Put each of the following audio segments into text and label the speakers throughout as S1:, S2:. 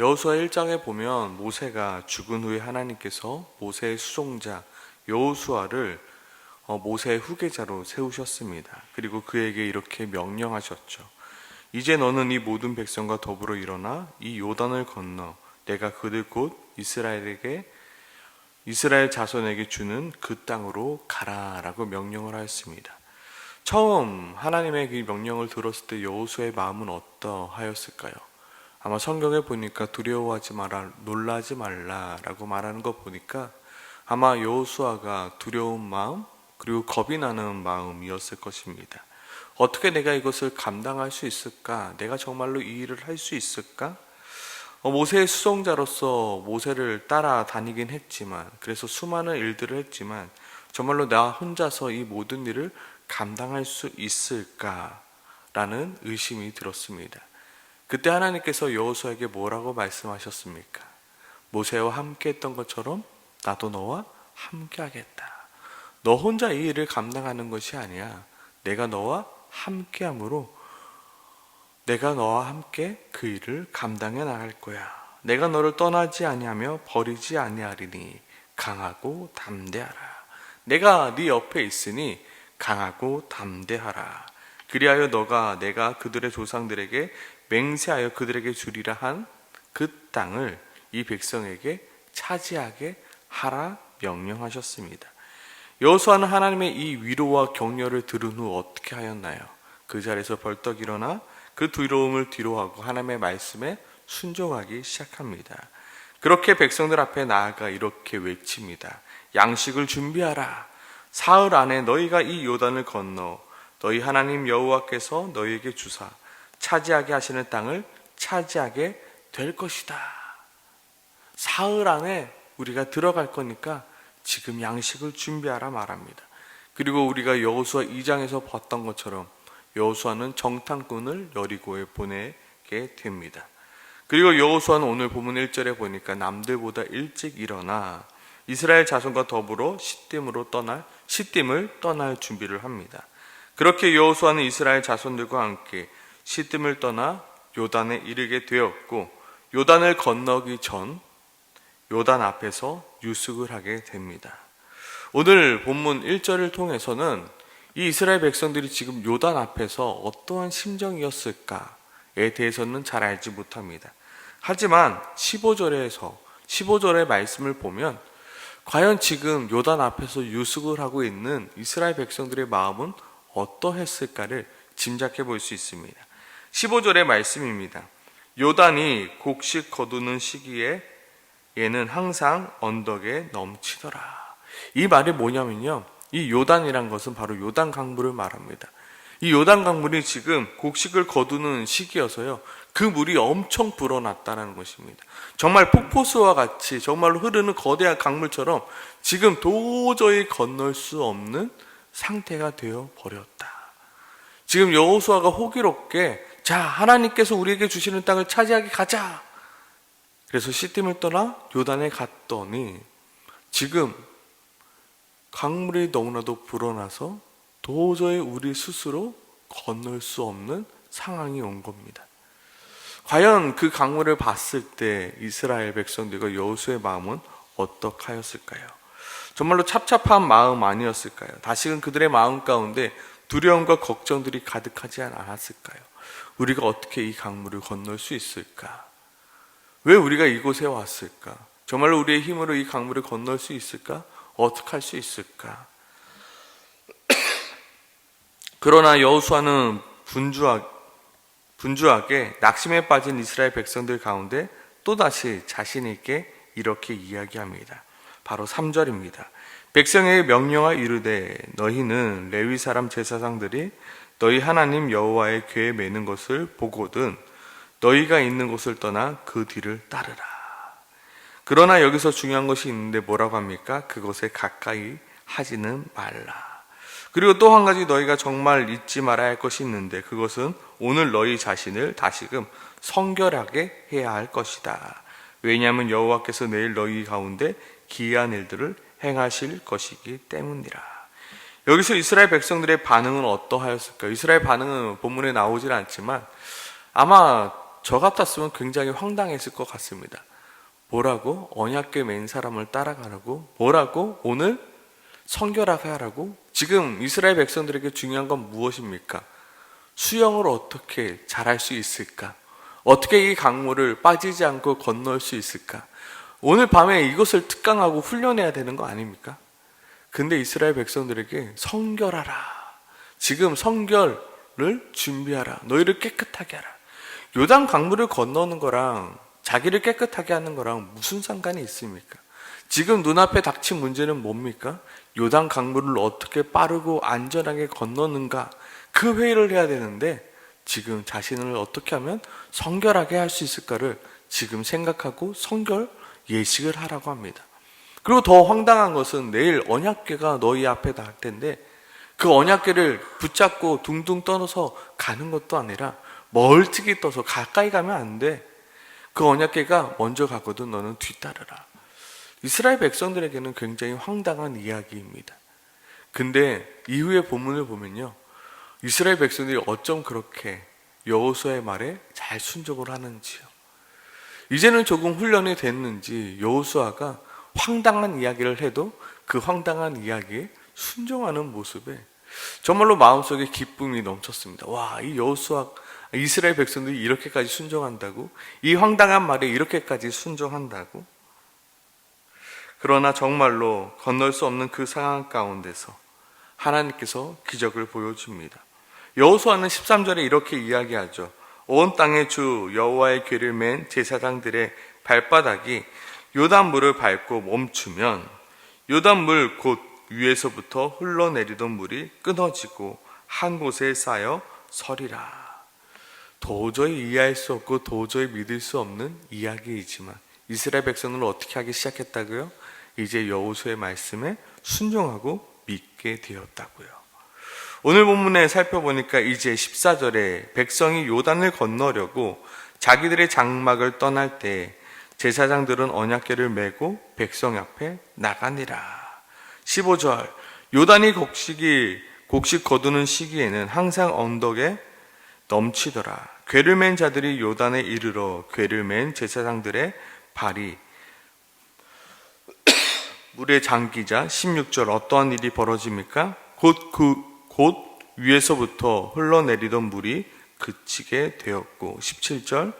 S1: 여호수아 1장에 보면 모세가 죽은 후에 하나님께서 모세의 수종자 여호수아를 모세의 후계자로 세우셨습니다. 그리고 그에게 이렇게 명령하셨죠. 이제 너는 이 모든 백성과 더불어 일어나 이 요단을 건너 내가 그들 곧 이스라엘 자손에게 주는 그 땅으로 가라라고 명령을 하였습니다. 처음 하나님의 그 명령을 들었을 때 여호수아의 마음은 어떠하였을까요? 아마 성경에 보니까 두려워하지 마라, 놀라지 말라라고 말하는 거 보니까 아마 여호수아가 두려운 마음 그리고 겁이 나는 마음이었을 것입니다. 어떻게 내가 이것을 감당할 수 있을까? 내가 정말로 이 일을 할 수 있을까? 모세의 수종자로서 모세를 따라다니긴 했지만, 그래서 수많은 일들을 했지만 정말로 나 혼자서 이 모든 일을 감당할 수 있을까라는 의심이 들었습니다. 그때 하나님께서 여호수아에게 뭐라고 말씀하셨습니까? 모세와 함께 했던 것처럼 나도 너와 함께 하겠다. 너 혼자 이 일을 감당하는 것이 아니야. 내가 너와 함께함으로 내가 너와 함께 그 일을 감당해 나갈 거야. 내가 너를 떠나지 아니하며 버리지 아니하리니 강하고 담대하라. 내가 네 옆에 있으니 강하고 담대하라. 그리하여 내가 그들의 조상들에게 맹세하여 그들에게 주리라 한 그 땅을 이 백성에게 차지하게 하라 명령하셨습니다. 여호수아는 하나님의 이 위로와 격려를 들은 후 어떻게 하였나요? 그 자리에서 벌떡 일어나 그 두려움을 뒤로하고 하나님의 말씀에 순종하기 시작합니다. 그렇게 백성들 앞에 나아가 이렇게 외칩니다. 양식을 준비하라. 사흘 안에 너희가 이 요단을 건너 너희 하나님 여호와께서 너희에게 주사 차지하게 하시는 땅을 차지하게 될 것이다. 사흘 안에 우리가 들어갈 거니까 지금 양식을 준비하라 말합니다. 그리고 우리가 여호수아 2장에서 봤던 것처럼 여호수아는 정탐꾼을 여리고에 보내게 됩니다. 그리고 여호수아는 오늘 본문 1절에 보니까 남들보다 일찍 일어나 이스라엘 자손과 더불어 시딤을 떠날 준비를 합니다. 그렇게 여호수아는 이스라엘 자손들과 함께 시딤을 떠나 요단에 이르게 되었고, 요단을 건너기 전 요단 앞에서 유숙을 하게 됩니다. 오늘 본문 1절을 통해서는 이 이스라엘 백성들이 지금 요단 앞에서 어떠한 심정이었을까에 대해서는 잘 알지 못합니다. 하지만 15절의 말씀을 보면 과연 지금 요단 앞에서 유숙을 하고 있는 이스라엘 백성들의 마음은 어떠했을까를 짐작해 볼 수 있습니다. 15절의 말씀입니다. 요단이 곡식 거두는 시기에 얘는 항상 언덕에 넘치더라. 이 말이 뭐냐면요, 이 요단이란 것은 바로 요단 강물을 말합니다. 이 요단 강물이 지금 곡식을 거두는 시기여서요, 그 물이 엄청 불어났다는 것입니다. 정말 폭포수와 같이 정말로 흐르는 거대한 강물처럼 지금 도저히 건널 수 없는 상태가 되어 버렸다. 지금 여호수아가 호기롭게 자, 하나님께서 우리에게 주시는 땅을 차지하게 가자. 그래서 시딤을 떠나 요단에 갔더니 지금 강물이 너무나도 불어나서 도저히 우리 스스로 건널 수 없는 상황이 온 겁니다. 과연 그 강물을 봤을 때 이스라엘 백성들과 여호수아의 마음은 어떡하였을까요? 정말로 찹찹한 마음 아니었을까요? 다시금 그들의 마음 가운데 두려움과 걱정들이 가득하지 않았을까요? 우리가 어떻게 이 강물을 건널 수 있을까? 왜 우리가 이곳에 왔을까? 정말로 우리의 힘으로 이 강물을 건널 수 있을까? 어떻게 할 수 있을까? 그러나 여호수아는 분주하게 낙심에 빠진 이스라엘 백성들 가운데 또다시 자신 있게 이렇게 이야기합니다. 바로 3절입니다. 백성에게 명령하 이르되 너희는 레위 사람 제사장들이 너희 하나님 여호와의 궤에 매는 것을 보거든 너희가 있는 곳을 떠나 그 뒤를 따르라. 그러나 여기서 중요한 것이 있는데 뭐라고 합니까? 그것에 가까이 하지는 말라. 그리고 또 한 가지 너희가 정말 잊지 말아야 할 것이 있는데 그것은 오늘 너희 자신을 다시금 성결하게 해야 할 것이다. 왜냐하면 여호와께서 내일 너희 가운데 기이한 일들을 행하실 것이기 때문이라. 여기서 이스라엘 백성들의 반응은 어떠하였을까요? 이스라엘 반응은 본문에 나오질 않지만 아마 저 같았으면 굉장히 황당했을 것 같습니다. 뭐라고? 언약궤 맨 사람을 따라가라고? 뭐라고? 오늘 성결하게 하라고? 지금 이스라엘 백성들에게 중요한 건 무엇입니까? 수영을 어떻게 잘할 수 있을까? 어떻게 이 강물을 빠지지 않고 건널 수 있을까? 오늘 밤에 이것을 특강하고 훈련해야 되는 거 아닙니까? 근데 이스라엘 백성들에게 성결하라. 지금 성결을 준비하라. 너희를 깨끗하게 하라. 요단 강물을 건너는 거랑 자기를 깨끗하게 하는 거랑 무슨 상관이 있습니까? 지금 눈앞에 닥친 문제는 뭡니까? 요단 강물을 어떻게 빠르고 안전하게 건너는가? 그 회의를 해야 되는데 지금 자신을 어떻게 하면 성결하게 할 수 있을까를 지금 생각하고 성결 예식을 하라고 합니다. 그리고 더 황당한 것은 내일 언약궤가 너희 앞에 닿을 텐데 그 언약궤를 붙잡고 둥둥 떠서 가는 것도 아니라 멀찍이 떠서 가까이 가면 안 돼. 그 언약궤가 먼저 가거든 너는 뒤따르라. 이스라엘 백성들에게는 굉장히 황당한 이야기입니다. 근데 이후의 본문을 보면요, 이스라엘 백성들이 어쩜 그렇게 여호수아의 말에 잘 순종을 하는지요. 이제는 조금 훈련이 됐는지 여호수아가 황당한 이야기를 해도 그 황당한 이야기에 순종하는 모습에 정말로 마음속에 기쁨이 넘쳤습니다. 와, 이 여호수아, 이스라엘 백성들이 이렇게까지 순종한다고? 이 황당한 말에 이렇게까지 순종한다고? 그러나 정말로 건널 수 없는 그 상황 가운데서 하나님께서 기적을 보여줍니다. 여호수아는 13절에 이렇게 이야기하죠. 온 땅의 주 여호와의 궤를 맨 제사장들의 발바닥이 요단물을 밟고 멈추면 요단물 곧 위에서부터 흘러내리던 물이 끊어지고 한 곳에 쌓여 서리라. 도저히 이해할 수 없고 도저히 믿을 수 없는 이야기이지만 이스라엘 백성은 어떻게 하기 시작했다고요? 이제 여호수아의 말씀에 순종하고 믿게 되었다고요. 오늘 본문에 살펴보니까 이제 14절에 백성이 요단을 건너려고 자기들의 장막을 떠날 때 제사장들은 언약궤를 메고 백성 앞에 나가니라. 15절, 요단이 곡식 거두는 시기에는 항상 언덕에 넘치더라. 궤를 맨 자들이 요단에 이르러 궤를 맨 제사장들의 발이 물에 잠기자 16절 어떠한 일이 벌어집니까? 곧 위에서부터 흘러내리던 물이 그치게 되었고 17절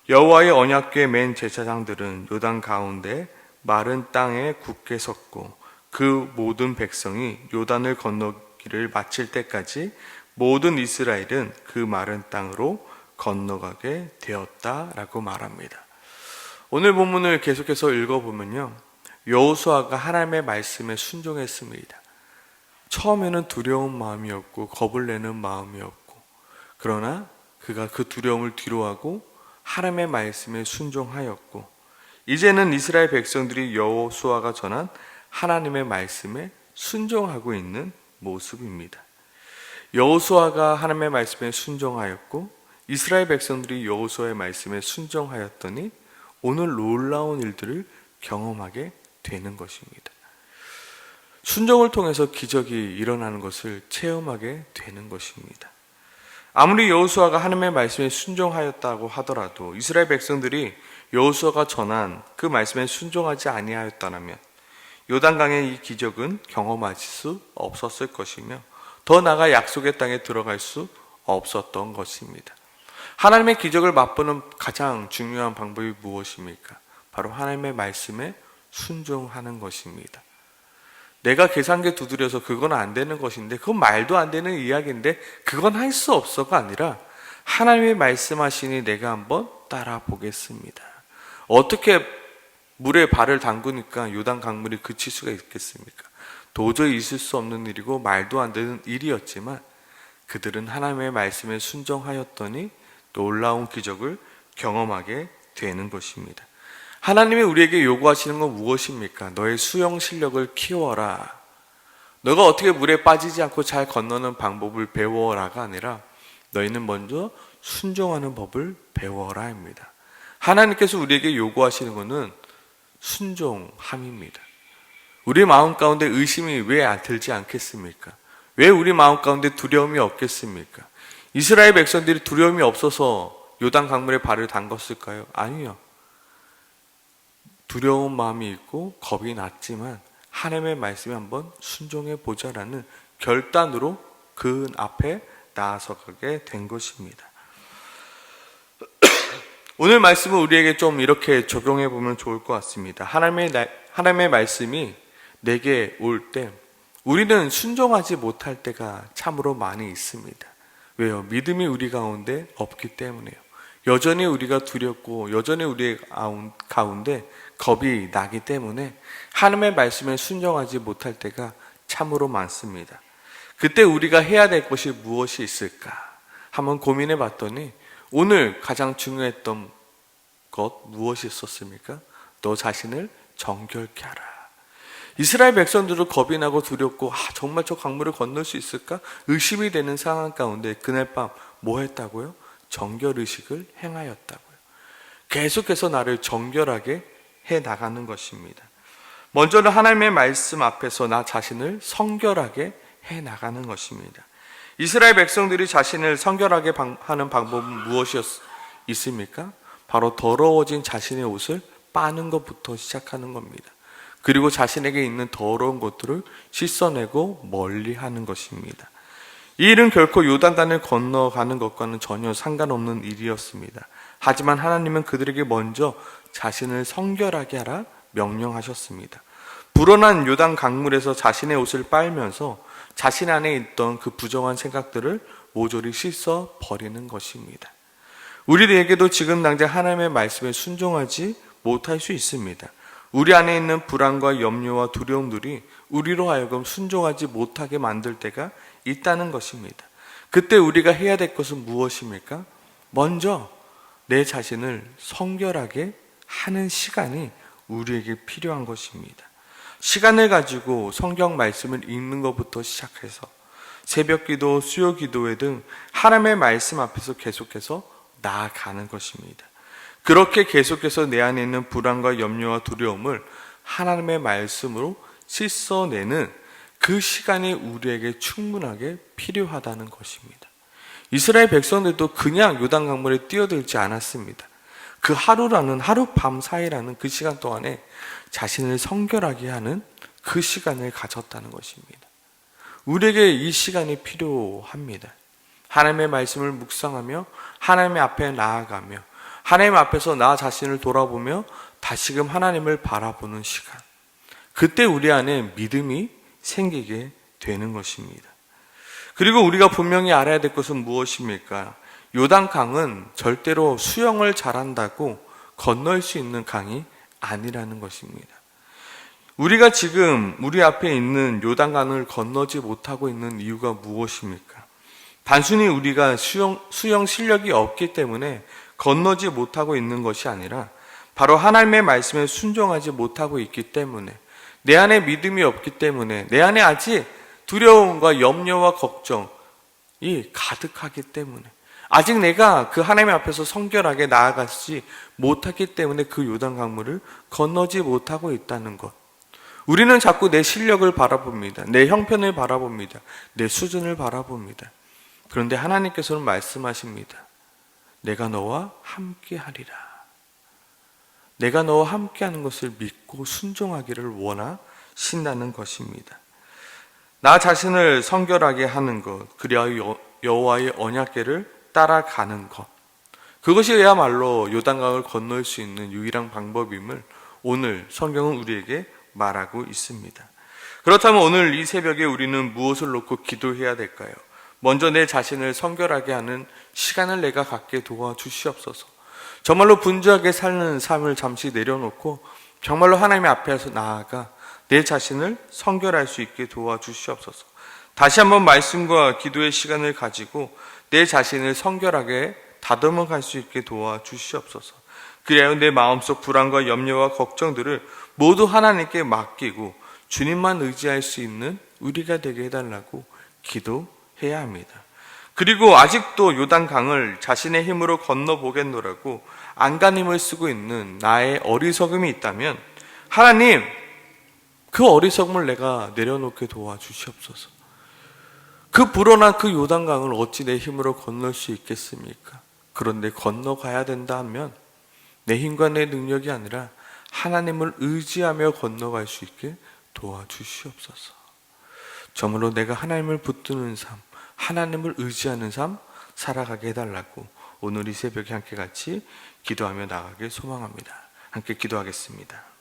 S1: 여호와의 언약궤 맨 제사장들은 요단 가운데 마른 땅에 굳게 섰고 그 모든 백성이 요단을 건너기를 마칠 때까지 모든 이스라엘은 그 마른 땅으로 건너가게 되었다라고 말합니다. 오늘 본문을 계속해서 읽어보면요, 여호수아가 하나님의 말씀에 순종했습니다. 처음에는 두려운 마음이었고 겁을 내는 마음이었고, 그러나 그가 그 두려움을 뒤로하고 하나님의 말씀에 순종하였고, 이제는 이스라엘 백성들이 여호수아가 전한 하나님의 말씀에 순종하고 있는 모습입니다. 여호수아가 하나님의 말씀에 순종하였고 이스라엘 백성들이 여호수아의 말씀에 순종하였더니 오늘 놀라운 일들을 경험하게 되는 것입니다. 순종을 통해서 기적이 일어나는 것을 체험하게 되는 것입니다. 아무리 여호수아가 하나님의 말씀에 순종하였다고 하더라도 이스라엘 백성들이 여호수아가 전한 그 말씀에 순종하지 아니하였다면 요단강의 이 기적은 경험할 수 없었을 것이며 더 나아가 약속의 땅에 들어갈 수 없었던 것입니다. 하나님의 기적을 맛보는 가장 중요한 방법이 무엇입니까? 바로 하나님의 말씀에 순종하는 것입니다. 내가 계산기 두드려서 그건 안 되는 것인데, 그건 말도 안 되는 이야기인데 그건 할 수 없어가 아니라 하나님의 말씀하시니 내가 한번 따라 보겠습니다. 어떻게 물에 발을 담그니까 요단 강물이 그칠 수가 있겠습니까? 도저히 있을 수 없는 일이고 말도 안 되는 일이었지만 그들은 하나님의 말씀에 순종하였더니 놀라운 기적을 경험하게 되는 것입니다. 하나님이 우리에게 요구하시는 건 무엇입니까? 너의 수영 실력을 키워라. 너가 어떻게 물에 빠지지 않고 잘 건너는 방법을 배워라가 아니라 너희는 먼저 순종하는 법을 배워라 합니다. 하나님께서 우리에게 요구하시는 것은 순종함입니다. 우리 마음 가운데 의심이 왜 들지 않겠습니까? 왜 우리 마음 가운데 두려움이 없겠습니까? 이스라엘 백성들이 두려움이 없어서 요단 강물에 발을 담궜을까요? 아니요. 두려운 마음이 있고 겁이 났지만 하나님의 말씀에 한번 순종해 보자라는 결단으로 그 앞에 나아서게 된 것입니다. 오늘 말씀은 우리에게 좀 이렇게 적용해 보면 좋을 것 같습니다. 하나님의 말씀이 내게 올 때 우리는 순종하지 못할 때가 참으로 많이 있습니다. 왜요? 믿음이 우리 가운데 없기 때문에요. 여전히 우리가 두렵고 여전히 우리 가운데 겁이 나기 때문에 하나님의 말씀에 순종하지 못할 때가 참으로 많습니다. 그때 우리가 해야 될 것이 무엇이 있을까? 한번 고민해 봤더니 오늘 가장 중요했던 것 무엇이 있었습니까? 너 자신을 정결케 하라. 이스라엘 백성들도 겁이 나고 두렵고 정말 저 강물을 건널 수 있을까? 의심이 되는 상황 가운데 그날 밤 뭐 했다고요? 정결의식을 행하였다고요. 계속해서 나를 정결하게 해 나가는 것입니다. 먼저는 하나님의 말씀 앞에서 나 자신을 성결하게 해 나가는 것입니다. 이스라엘 백성들이 자신을 성결하게 하는 방법은 무엇이 있습니까? 바로 더러워진 자신의 옷을 빠는 것부터 시작하는 겁니다. 그리고 자신에게 있는 더러운 것들을 씻어내고 멀리하는 것입니다. 이 일은 결코 요단강을 건너가는 것과는 전혀 상관없는 일이었습니다. 하지만 하나님은 그들에게 먼저 자신을 성결하게 하라 명령하셨습니다. 불어난 요단 강물에서 자신의 옷을 빨면서 자신 안에 있던 그 부정한 생각들을 모조리 씻어 버리는 것입니다. 우리에게도 지금 당장 하나님의 말씀에 순종하지 못할 수 있습니다. 우리 안에 있는 불안과 염려와 두려움들이 우리로 하여금 순종하지 못하게 만들 때가 있다는 것입니다. 그때 우리가 해야 될 것은 무엇입니까? 먼저 내 자신을 성결하게 하는 시간이 우리에게 필요한 것입니다. 시간을 가지고 성경 말씀을 읽는 것부터 시작해서 새벽 기도, 수요 기도회 등 하나님의 말씀 앞에서 계속해서 나아가는 것입니다. 그렇게 계속해서 내 안에 있는 불안과 염려와 두려움을 하나님의 말씀으로 씻어내는 그 시간이 우리에게 충분하게 필요하다는 것입니다. 이스라엘 백성들도 그냥 요단 강물에 뛰어들지 않았습니다. 그 하룻밤 사이라는 그 시간 동안에 자신을 성결하게 하는 그 시간을 가졌다는 것입니다. 우리에게 이 시간이 필요합니다. 하나님의 말씀을 묵상하며 하나님의 앞에 나아가며 하나님 앞에서 나 자신을 돌아보며 다시금 하나님을 바라보는 시간. 그때 우리 안에 믿음이 생기게 되는 것입니다. 그리고 우리가 분명히 알아야 될 것은 무엇입니까? 요단강은 절대로 수영을 잘한다고 건널 수 있는 강이 아니라는 것입니다. 우리가 지금 우리 앞에 있는 요단강을 건너지 못하고 있는 이유가 무엇입니까? 단순히 우리가 수영 실력이 없기 때문에 건너지 못하고 있는 것이 아니라 바로 하나님의 말씀에 순종하지 못하고 있기 때문에 내 안에 믿음이 없기 때문에 내 안에 아직 두려움과 염려와 걱정이 가득하기 때문에 아직 내가 그 하나님 앞에서 성결하게 나아가지 못하기 때문에 그 요단 강물을 건너지 못하고 있다는 것. 우리는 자꾸 내 실력을 바라봅니다. 내 형편을 바라봅니다. 내 수준을 바라봅니다. 그런데 하나님께서는 말씀하십니다. 내가 너와 함께 하리라. 내가 너와 함께 하는 것을 믿고 순종하기를 원하신다는 것입니다. 나 자신을 성결하게 하는 것, 그리하여 여호와의 언약궤를 따라가는 것, 그것이야말로 요단강을 건널 수 있는 유일한 방법임을 오늘 성경은 우리에게 말하고 있습니다. 그렇다면 오늘 이 새벽에 우리는 무엇을 놓고 기도해야 될까요? 먼저 내 자신을 성결하게 하는 시간을 내가 갖게 도와주시옵소서. 정말로 분주하게 사는 삶을 잠시 내려놓고 정말로 하나님 앞에서 나아가 내 자신을 성결할 수 있게 도와주시옵소서. 다시 한번 말씀과 기도의 시간을 가지고 내 자신을 성결하게 다듬어 갈 수 있게 도와주시옵소서. 그래야 내 마음속 불안과 염려와 걱정들을 모두 하나님께 맡기고 주님만 의지할 수 있는 우리가 되게 해달라고 기도해야 합니다. 그리고 아직도 요단강을 자신의 힘으로 건너보겠노라고 안간힘을 쓰고 있는 나의 어리석음이 있다면 하나님, 그 어리석음을 내가 내려놓게 도와주시옵소서. 그 불어난 그 요단강을 어찌 내 힘으로 건널 수 있겠습니까? 그런데 건너가야 된다 하면 내 힘과 내 능력이 아니라 하나님을 의지하며 건너갈 수 있게 도와주시옵소서. 저물로 내가 하나님을 붙드는 삶, 하나님을 의지하는 삶 살아가게 해달라고 오늘 이 새벽에 함께 같이 기도하며 나가길 소망합니다. 함께 기도하겠습니다.